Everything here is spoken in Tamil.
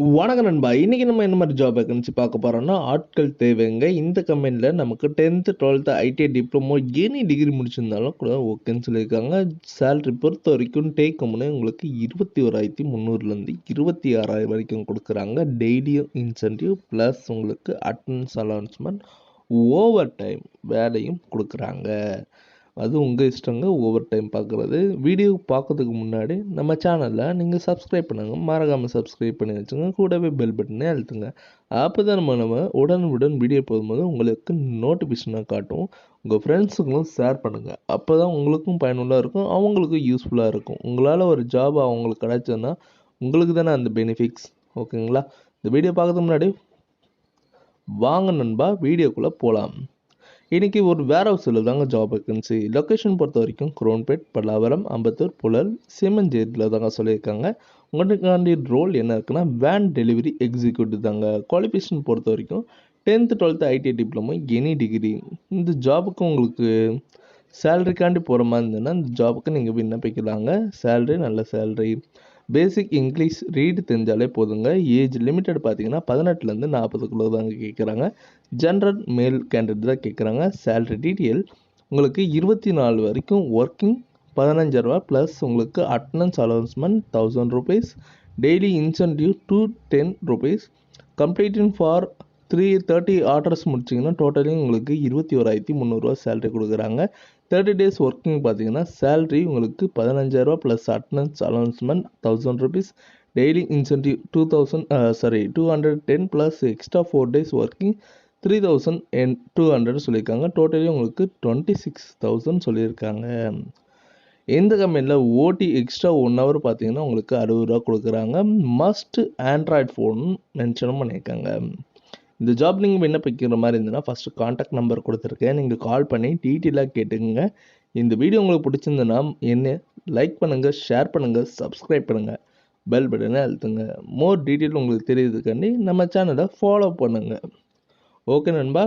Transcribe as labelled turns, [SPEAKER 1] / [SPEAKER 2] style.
[SPEAKER 1] வணக்கம் நண்பா. இன்னைக்கு நம்ம என்ன மாதிரி ஜாப் வேகன்சி பார்க்க போறோம்னா, ஆட்கள் தேவைங்க. இந்த கம்பெனில நமக்கு 10th 12th ITI diploma any degree முடிச்சிருந்தாலும் கூட ஓகேன்னு சொல்லியிருக்காங்க. சேலரி பொறுத்த வரைக்கும் டேக் ஹோம்னு உங்களுக்கு 21,300லேருந்து 26,000 வரைக்கும் கொடுக்குறாங்க. டெய்லியும் இன்சென்டிவ் ப்ளஸ் உங்களுக்கு அட்டெண்டன்ஸ் அலௌன்ஸ்மெண்ட் ஓவர் டைம் வேலையும் கொடுக்குறாங்க. அது உங்கள் இஷ்டங்க ஓவர் டைம் பார்க்குறது. வீடியோ பார்க்கறதுக்கு முன்னாடி நம்ம சேனலில் நீங்கள் சப்ஸ்கிரைப் பண்ணுங்க. மறக்காமல் சப்ஸ்கிரைப் பண்ணி வச்சுங்க. கூடவே பெல் பட்டனே அழுத்துங்க. அப்போ தான் நம்ம உடனுக்குடன் வீடியோ போகும்போது உங்களுக்கு நோட்டிஃபிகேஷனாக காட்டும். உங்கள் ஃப்ரெண்ட்ஸுங்களும் ஷேர் பண்ணுங்கள். அப்போ தான் உங்களுக்கும் பயனுள்ளாக இருக்கும், அவங்களுக்கும் யூஸ்ஃபுல்லாக இருக்கும். உங்களால் ஒரு ஜாப் அவங்களுக்கு கிடைச்சதுன்னா உங்களுக்கு தானே அந்த பெனிஃபிட்ஸ். ஓகேங்களா? இந்த வீடியோ பார்க்கறதுக்கு முன்னாடி வாங்க நண்பா வீடியோக்குள்ளே போகலாம். இன்றைக்கி ஒரு வேர் ஹவுஸில் தாங்க ஜாப் வேகன்சி. லொக்கேஷன் பொறுத்த வரைக்கும் குரோன்பேட், பல்லாவரம், அம்பத்தூர், புழல், சிமஞ்சேரியில் தாங்க சொல்லியிருக்காங்க. உங்களுக்காண்டி ரோல் என்ன இருக்குன்னா வேன் டெலிவரி எக்ஸிக்யூட்டிவ் தாங்க. குவாலிஃபிகேஷன் பொறுத்த வரைக்கும் 10th 12th ITI diploma any degree. இந்த ஜாபுக்கு உங்களுக்கு சேலரிக்காண்டி போகிற மாதிரி இருந்ததுன்னா இந்த ஜாபுக்கு நீங்கள் விண்ணப்பிக்கலாங்க. சேலரி நல்ல சேலரி. பேசிக் இங்கிலீஷ் ரீடு தெரிஞ்சாலே போதுங்க. ஏஜ் லிமிட்டட் பார்த்தீங்கன்னா 18லேருந்து 40க்குள்ளே தாங்க கேட்குறாங்க. ஜென்ரல் மேல் கேண்டிடேட் தான் கேட்குறாங்க. சேலரி டீட்டெயில் உங்களுக்கு 24 வரைக்கும் ஒர்க்கிங் 15,000 ப்ளஸ் உங்களுக்கு attendance allowancement 1000 rupees. Daily incentive 210 rupees. Completing for 330 orders முடிச்சிங்கன்னா டோட்டலி உங்களுக்கு 21,300 சேலரி கொடுக்குறாங்க. 30 days ஒர்க்கிங் பார்த்தீங்கன்னா சேலரி உங்களுக்கு 15,000 plus attendance allowancement 1000 rupees. Daily incentive 210 plus extra 4 days working 3,200 சொல்லியிருக்காங்க. டோட்டலி உங்களுக்கு 26,000 சொல்லியிருக்காங்க. இந்த கம்பெனியில் ஓடி எக்ஸ்ட்ரா 1 hour பார்த்தீங்கன்னா உங்களுக்கு 60 ரூபா கொடுக்குறாங்க. மஸ்ட் ஆண்ட்ராய்ட் ஃபோன் மென்ஷனும் பண்ணியிருக்காங்க. இந்த ஜாப் நீங்கள் விண்ணப்பிக்கிற மாதிரி இருந்ததுன்னா ஃபஸ்ட்டு காண்டாக்ட் நம்பர் கொடுத்துருக்கேன். நீங்கள் கால் பண்ணி டீட்டெயிலாக கேட்டுங்க. இந்த வீடியோ உங்களுக்கு பிடிச்சிருந்ததுன்னா என்ன லைக் பண்ணுங்கள், ஷேர் பண்ணுங்கள், சப்ஸ்கிரைப் பண்ணுங்கள், பெல் பட்டனை அழுத்துங்க. மோர் டீட்டெயில் உங்களுக்கு தெரியுதுக்காண்டி நம்ம சேனலை ஃபாலோ பண்ணுங்கள். ஓகே நண்பா.